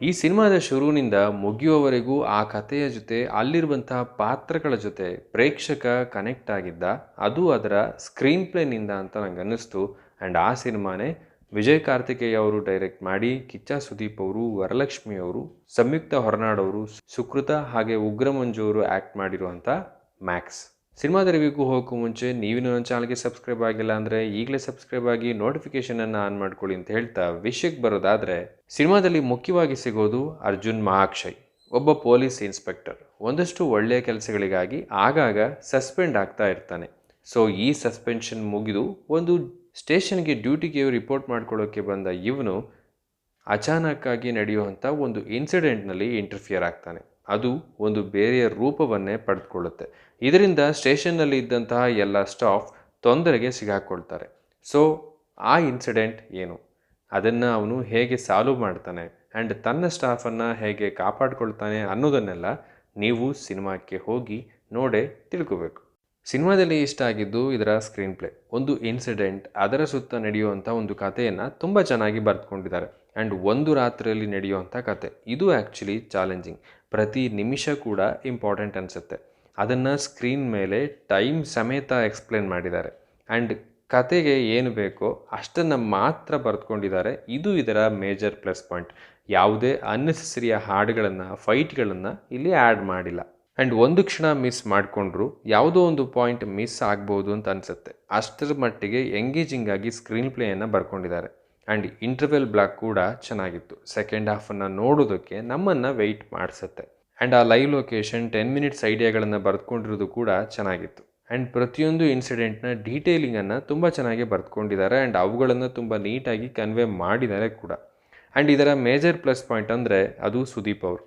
ಈ ಸಿನಿಮಾದ ಶುರುವಿನಿಂದ ಮುಗಿಯುವವರೆಗೂ ಆ ಕಥೆಯ ಜೊತೆ ಅಲ್ಲಿರುವಂತಹ ಪಾತ್ರಗಳ ಜೊತೆ ಪ್ರೇಕ್ಷಕ ಕನೆಕ್ಟ್ ಆಗಿದ್ದ ಅದು ಅದರ ಸ್ಕ್ರೀನ್ ಪ್ಲೇನಿಂದ ಅಂತ ನಂಗೆ ಅನ್ನಿಸ್ತು. ಆ್ಯಂಡ್ ಆ ಸಿನಿಮಾನೇ ವಿಜಯ್ ಕಾರ್ತಿಕೇಯ ಅವರು ಡೈರೆಕ್ಟ್ ಮಾಡಿ ಕಿಚ್ಚ ಸುದೀಪ್ ಅವರು, ವರಲಕ್ಷ್ಮಿ ಅವರು, ಸಂಯುಕ್ತ ಹೊರನಾಡ್ ಅವರು, ಸುಕೃತ ಹಾಗೆ ಉಗ್ರ ಮಂಜು ಅವರು ಆ್ಯಕ್ಟ್ ಮಾಡಿರುವಂಥ ಮ್ಯಾಕ್ಸ್. ಸಿನಿಮಾದ ರಿವ್ಯೂಗೂ ಹೋಗೋಕ್ಕೂ ಮುಂಚೆ ನೀವಿನ್ನೂ ನನ್ನ ಚಾನಲ್ಗೆ ಸಬ್ಸ್ಕ್ರೈಬ್ ಆಗಿಲ್ಲ ಅಂದರೆ ಈಗಲೇ ಸಬ್ಸ್ಕ್ರೈಬ್ ಆಗಿ ನೋಟಿಫಿಕೇಷನನ್ನು ಆನ್ ಮಾಡ್ಕೊಳ್ಳಿ ಅಂತ ಹೇಳ್ತಾ ವಿಷಯಕ್ಕೆ ಬರೋದಾದರೆ, ಸಿನಿಮಾದಲ್ಲಿ ಮುಖ್ಯವಾಗಿ ಸಿಗೋದು ಅರ್ಜುನ್ ಮಹಾಕ್ಷಯ್, ಒಬ್ಬ ಪೊಲೀಸ್ ಇನ್ಸ್ಪೆಕ್ಟರ್. ಒಂದಷ್ಟು ಒಳ್ಳೆಯ ಕೆಲಸಗಳಿಗಾಗಿ ಆಗಾಗ ಸಸ್ಪೆಂಡ್ ಆಗ್ತಾ ಇರ್ತಾನೆ. ಸೊ ಈ ಸಸ್ಪೆನ್ಷನ್ ಮುಗಿದು ಒಂದು ಸ್ಟೇಷನ್ಗೆ ಡ್ಯೂಟಿಗೆ ರಿಪೋರ್ಟ್ ಮಾಡ್ಕೊಳ್ಳೋಕ್ಕೆ ಬಂದ ಇವನು ಅಚಾನಕ್ಕಾಗಿ ನಡೆಯುವಂಥ ಒಂದು ಇನ್ಸಿಡೆಂಟ್ನಲ್ಲಿ ಇಂಟರ್ಫಿಯರ್ ಆಗ್ತಾನೆ. ಅದು ಒಂದು ಬೇರೆಯ ರೂಪವನ್ನೇ ಪಡೆದುಕೊಳ್ಳುತ್ತೆ. ಇದರಿಂದ ಸ್ಟೇಷನ್ನಲ್ಲಿ ಇದ್ದಂತಹ ಎಲ್ಲ ಸ್ಟಾಫ್ ತೊಂದರೆಗೆ ಸಿಗಾಕೊಳ್ತಾರೆ. ಸೊ ಆ ಇನ್ಸಿಡೆಂಟ್ ಏನು, ಅದನ್ನು ಅವನು ಹೇಗೆ ಸಾಲ್ವ್ ಮಾಡ್ತಾನೆ ಆ್ಯಂಡ್ ತನ್ನ ಸ್ಟಾಫನ್ನು ಹೇಗೆ ಕಾಪಾಡ್ಕೊಳ್ತಾನೆ ಅನ್ನೋದನ್ನೆಲ್ಲ ನೀವು ಸಿನಿಮಾಕ್ಕೆ ಹೋಗಿ ನೋಡೇ ತಿಳ್ಕೋಬೇಕು. ಸಿನಿಮಾದಲ್ಲಿ ಇಷ್ಟ ಆಗಿದ್ದು ಇದರ ಸ್ಕ್ರೀನ್ ಪ್ಲೇ. ಒಂದು ಇನ್ಸಿಡೆಂಟ್, ಅದರ ಸುತ್ತ ನಡೆಯುವಂಥ ಒಂದು ಕಥೆಯನ್ನು ತುಂಬ ಚೆನ್ನಾಗಿ ಬರೆದುಕೊಂಡಿದ್ದಾರೆ. ಆ್ಯಂಡ್ ಒಂದು ರಾತ್ರಿಯಲ್ಲಿ ನಡೆಯುವಂಥ ಕತೆ ಇದು ಆ್ಯಕ್ಚುಲಿ ಚಾಲೆಂಜಿಂಗ್. ಪ್ರತಿ ನಿಮಿಷ ಕೂಡ ಇಂಪಾರ್ಟೆಂಟ್ ಅನಿಸುತ್ತೆ. ಅದನ್ನು ಸ್ಕ್ರೀನ್ ಮೇಲೆ ಟೈಮ್ ಸಮೇತ ಎಕ್ಸ್ಪ್ಲೇನ್ ಮಾಡಿದ್ದಾರೆ. ಆ್ಯಂಡ್ ಕತೆಗೆ ಏನು ಬೇಕೋ ಅಷ್ಟನ್ನು ಮಾತ್ರ ಬರೆದುಕೊಂಡಿದ್ದಾರೆ. ಇದು ಇದರ ಮೇಜರ್ ಪ್ಲಸ್ ಪಾಯಿಂಟ್. ಯಾವುದೇ ಅನ್ನೆಸೆಸರಿಯ ಹಾಡುಗಳನ್ನು, ಫೈಟ್ಗಳನ್ನು ಇಲ್ಲಿ ಆ್ಯಡ್ ಮಾಡಿಲ್ಲ. ಆ್ಯಂಡ್ ಒಂದು ಕ್ಷಣ ಮಿಸ್ ಮಾಡಿಕೊಂಡ್ರು ಯಾವುದೋ ಒಂದು ಪಾಯಿಂಟ್ ಮಿಸ್ ಆಗ್ಬೋದು ಅಂತ ಅನಿಸುತ್ತೆ. ಅಷ್ಟರ ಮಟ್ಟಿಗೆ ಎಂಗೇಜಿಂಗ್ ಆಗಿ ಸ್ಕ್ರೀನ್ ಪ್ಲೇಯನ್ನು ಬರ್ಕೊಂಡಿದ್ದಾರೆ. ಆ್ಯಂಡ್ ಇಂಟರ್ವೆಲ್ ಬ್ಲಾಕ್ ಕೂಡ ಚೆನ್ನಾಗಿತ್ತು. ಸೆಕೆಂಡ್ ಹಾಫನ್ನು ನೋಡೋದಕ್ಕೆ ನಮ್ಮನ್ನು ವೆಯ್ಟ್ ಮಾಡಿಸುತ್ತೆ. ಆ್ಯಂಡ್ ಆ ಲೈವ್ ಲೊಕೇಶನ್ 10 ಮಿನಿಟ್ಸ್ ಐಡಿಯಾಗಳನ್ನು ಬರೆದುಕೊಂಡಿರೋದು ಕೂಡ ಚೆನ್ನಾಗಿತ್ತು. ಆ್ಯಂಡ್ ಪ್ರತಿಯೊಂದು ಇನ್ಸಿಡೆಂಟ್ನ ಡೀಟೇಲಿಂಗನ್ನು ತುಂಬ ಚೆನ್ನಾಗಿ ಬರೆದುಕೊಂಡಿದ್ದಾರೆ. ಆ್ಯಂಡ್ ಅವುಗಳನ್ನು ತುಂಬ ನೀಟಾಗಿ ಕನ್ವೆ ಮಾಡಿದ್ದಾರೆ ಕೂಡ. ಆ್ಯಂಡ್ ಇದರ ಮೇಜರ್ ಪ್ಲಸ್ ಪಾಯಿಂಟ್ ಅಂದರೆ ಅದು ಸುದೀಪ್ ಅವರು.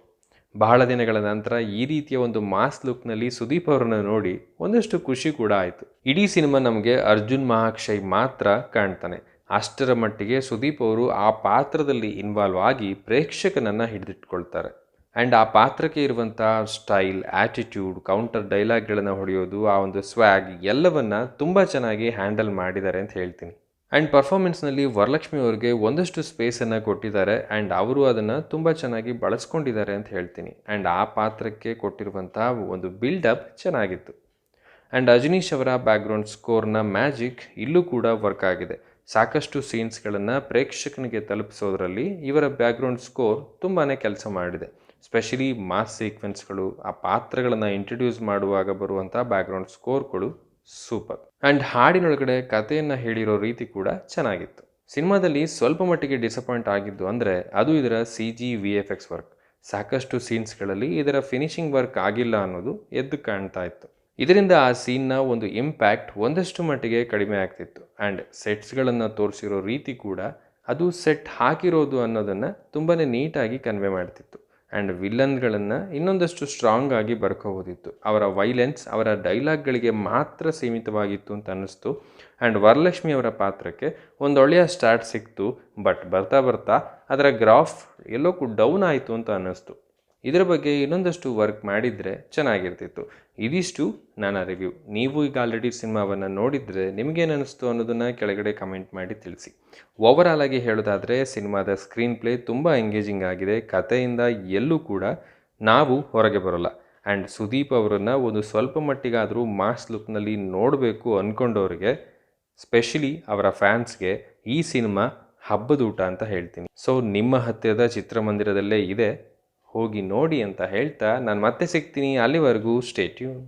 ಬಹಳ ದಿನಗಳ ನಂತರ ಈ ರೀತಿಯ ಒಂದು ಮಾಸ್ ಲುಕ್ನಲ್ಲಿ ಸುದೀಪ್ ಅವರನ್ನು ನೋಡಿ ಒಂದಷ್ಟು ಖುಷಿ ಕೂಡ ಆಯಿತು. ಇಡೀ ಸಿನಿಮಾ ನಮಗೆ ಅರ್ಜುನ್ ಮಹಾಕ್ಷಯ್ ಮಾತ್ರ ಕಾಣ್ತಾನೆ. ಅಷ್ಟರ ಮಟ್ಟಿಗೆ ಸುದೀಪ್ ಅವರು ಆ ಪಾತ್ರದಲ್ಲಿ ಇನ್ವಾಲ್ವ್ ಆಗಿ ಪ್ರೇಕ್ಷಕನನ್ನು ಹಿಡಿದಿಟ್ಕೊಳ್ತಾರೆ. ಆ್ಯಂಡ್ ಆ ಪಾತ್ರಕ್ಕೆ ಇರುವಂಥ ಸ್ಟೈಲ್, ಆ್ಯಟಿಟ್ಯೂಡ್, ಕೌಂಟರ್ ಡೈಲಾಗ್ಗಳನ್ನು ಹೊಡೆಯೋದು, ಆ ಒಂದು ಸ್ವ್ಯಾಗ್ ಎಲ್ಲವನ್ನು ತುಂಬ ಚೆನ್ನಾಗಿ ಹ್ಯಾಂಡಲ್ ಮಾಡಿದ್ದಾರೆ ಅಂತ ಹೇಳ್ತೀನಿ. ಆ್ಯಂಡ್ ಪರ್ಫಾರ್ಮೆನ್ಸ್ನಲ್ಲಿ ವರಲಕ್ಷ್ಮಿ ಅವರಿಗೆ ಒಂದಷ್ಟು ಸ್ಪೇಸನ್ನು ಕೊಟ್ಟಿದ್ದಾರೆ. ಆ್ಯಂಡ್ ಅವರು ಅದನ್ನು ತುಂಬ ಚೆನ್ನಾಗಿ ಬಳಸ್ಕೊಂಡಿದ್ದಾರೆ ಅಂತ ಹೇಳ್ತೀನಿ. ಆ್ಯಂಡ್ ಆ ಪಾತ್ರಕ್ಕೆ ಕೊಟ್ಟಿರುವಂಥ ಒಂದು ಬಿಲ್ಡಪ್ ಚೆನ್ನಾಗಿತ್ತು. ಆ್ಯಂಡ್ ಅಜನೀಶ್ ಅವರ ಬ್ಯಾಕ್ಗ್ರೌಂಡ್ ಸ್ಕೋರ್ನ ಮ್ಯಾಜಿಕ್ ಇಲ್ಲೂ ಕೂಡ ವರ್ಕ್ ಆಗಿದೆ. ಸಾಕಷ್ಟು ಸೀನ್ಸ್ಗಳನ್ನು ಪ್ರೇಕ್ಷಕನಿಗೆ ತಲುಪಿಸೋದ್ರಲ್ಲಿ ಇವರ ಬ್ಯಾಕ್ಗ್ರೌಂಡ್ ಸ್ಕೋರ್ ತುಂಬಾ ಕೆಲಸ ಮಾಡಿದೆ. ಸ್ಪೆಷಲಿ ಮಾಸ್ ಸೀಕ್ವೆನ್ಸ್ಗಳು, ಆ ಪಾತ್ರಗಳನ್ನು ಇಂಟ್ರಡ್ಯೂಸ್ ಮಾಡುವಾಗ ಬರುವಂಥ ಬ್ಯಾಕ್ಗ್ರೌಂಡ್ ಸ್ಕೋರ್ಗಳು ಸೂಪರ್. ಆ್ಯಂಡ್ ಹಾಡಿನೊಳಗಡೆ ಕಥೆಯನ್ನು ಹೇಳಿರೋ ರೀತಿ ಕೂಡ ಚೆನ್ನಾಗಿತ್ತು. ಸಿನಿಮಾದಲ್ಲಿ ಸ್ವಲ್ಪ ಮಟ್ಟಿಗೆ ಡಿಸಪಾಯಿಂಟ್ ಆಗಿದ್ದು ಅಂದರೆ ಅದು ಇದರ CG VFX ವರ್ಕ್. ಸಾಕಷ್ಟು ಸೀನ್ಸ್ಗಳಲ್ಲಿ ಇದರ ಫಿನಿಶಿಂಗ್ ವರ್ಕ್ ಆಗಿಲ್ಲ ಅನ್ನೋದು ಎದ್ದು ಕಾಣ್ತಾ ಇತ್ತು. ಇದರಿಂದ ಆ ಸೀನ್ನ ಒಂದು ಇಂಪ್ಯಾಕ್ಟ್ ಒಂದಷ್ಟು ಮಟ್ಟಿಗೆ ಕಡಿಮೆ ಆಗ್ತಿತ್ತು. ಆ್ಯಂಡ್ ಸೆಟ್ಸ್ಗಳನ್ನು ತೋರಿಸಿರೋ ರೀತಿ ಕೂಡ ಅದು ಸೆಟ್ ಹಾಕಿರೋದು ಅನ್ನೋದನ್ನು ತುಂಬಾ ನೀಟಾಗಿ ಕನ್ವೆ ಮಾಡ್ತಿತ್ತು. ಆ್ಯಂಡ್ ವಿಲನ್ಗಳನ್ನು ಇನ್ನೊಂದಷ್ಟು ಸ್ಟ್ರಾಂಗ್ ಆಗಿ ಬರ್ಕೋಬೋದಿತ್ತು. ಅವರ ವೈಲೆನ್ಸ್ ಅವರ ಡೈಲಾಗ್ಗಳಿಗೆ ಮಾತ್ರ ಸೀಮಿತವಾಗಿತ್ತು ಅಂತ ಅನ್ನಿಸ್ತು. ಆ್ಯಂಡ್ ವರಲಕ್ಷ್ಮಿ ಅವರ ಪಾತ್ರಕ್ಕೆ ಒಂದೊಳ್ಳೆಯ ಸ್ಟಾರ್ಟ್ ಸಿಕ್ತು. ಬಟ್ ಬರ್ತಾ ಬರ್ತಾ ಅದರ ಗ್ರಾಫ್ ಎಲ್ಲೋಕ್ಕೂ ಡೌನ್ ಆಯಿತು ಅಂತ ಅನ್ನಿಸ್ತು. ಇದರ ಬಗ್ಗೆ ಇನ್ನೊಂದಷ್ಟು ವರ್ಕ್ ಮಾಡಿದರೆ ಚೆನ್ನಾಗಿರ್ತಿತ್ತು. ಇದಿಷ್ಟು ನನ್ನ ರಿವ್ಯೂ. ನೀವು ಈಗ ಆಲ್ರೆಡಿ ಸಿನಿಮಾವನ್ನು ನೋಡಿದರೆ ನಿಮಗೇನು ಅನ್ನಿಸ್ತು ಅನ್ನೋದನ್ನು ಕೆಳಗಡೆ ಕಮೆಂಟ್ ಮಾಡಿ ತಿಳಿಸಿ. ಓವರಾಲ್ ಆಗಿ ಹೇಳೋದಾದರೆ ಸಿನಿಮಾದ ಸ್ಕ್ರೀನ್ ಪ್ಲೇ ತುಂಬ ಎಂಗೇಜಿಂಗ್ ಆಗಿದೆ. ಕಥೆಯಿಂದ ಎಲ್ಲೂ ಕೂಡ ನಾವು ಹೊರಗೆ ಬರೋಲ್ಲ. ಆ್ಯಂಡ್ ಸುದೀಪ್ ಅವರನ್ನು ಒಂದು ಸ್ವಲ್ಪ ಮಟ್ಟಿಗಾದರೂ ಮಾಸ್ ಲುಕ್ನಲ್ಲಿ ನೋಡಬೇಕು ಅಂದ್ಕೊಂಡವ್ರಿಗೆ, ಸ್ಪೆಷಲಿ ಅವರ ಫ್ಯಾನ್ಸ್ಗೆ ಈ ಸಿನಿಮಾ ಹಬ್ಬದೂಟ ಅಂತ ಹೇಳ್ತೀನಿ. ಸೊ ನಿಮ್ಮ ಹತ್ತಿರದ ಚಿತ್ರಮಂದಿರದಲ್ಲೇ ಇದೆ, ಹೋಗಿ ನೋಡಿ ಅಂತ ಹೇಳ್ತಾ ನಾನು ಮತ್ತೆ ಸಿಗ್ತೀನಿ. ಅಲ್ಲಿವರೆಗೂ ಸ್ಟೇ ಟ್ಯೂನ್.